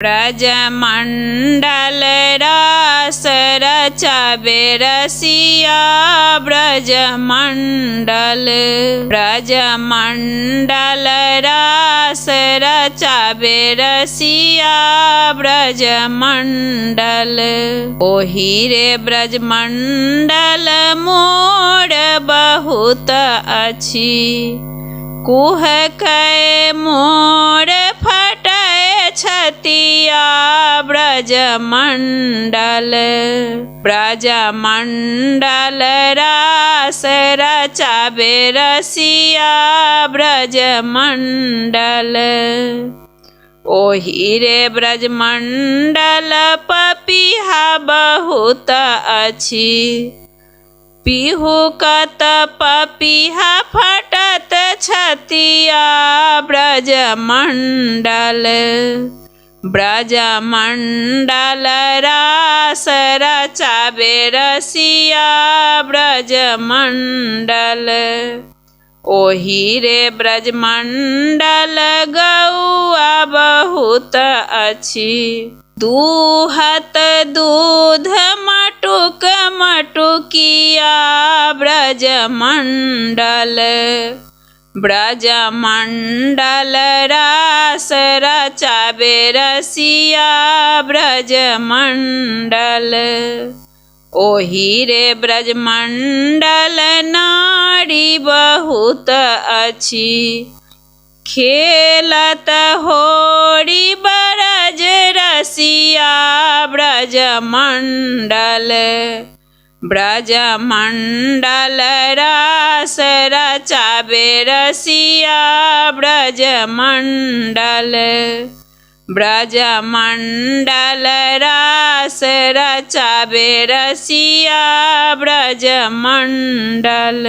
ब्रजमंडल रास रचावे रसिया ब्रजमंडल रास रचावे रसिया ब्रजमंडल। ओहि रे ब्रजमंडल मोर बहुत अछि, कुह कै मोर फटै छतिया ब्रजमंडल। ब्रजमंडल रास रचावे रसिया ब्रजमंडल। ओहि रे ब्रजमंडल पपीहा बहुत अछि, पिहुकत पपीहा फटत छतिया ब्रजमंडल। ब्रजमंडल रास रचावे रसिया ब्रजमंडल। ओहि रे ब्रजमंडल गौआ बहुत अछि, दूहत दूध मटुक मटुकिया ब्रजमंडल। ब्रजमंडल रास रचावे रसिया ब्रजमंडल। ओहि रे ब्रजमंडल नारी बहुत अछि, खेलत होरी ब्रज रसिया ब्रजमंडल। ब्रजमंडल रास रचावे रसिया ब्रजमंडल। ब्रजमंडल रास रचावे रसिया ब्रजमंडल।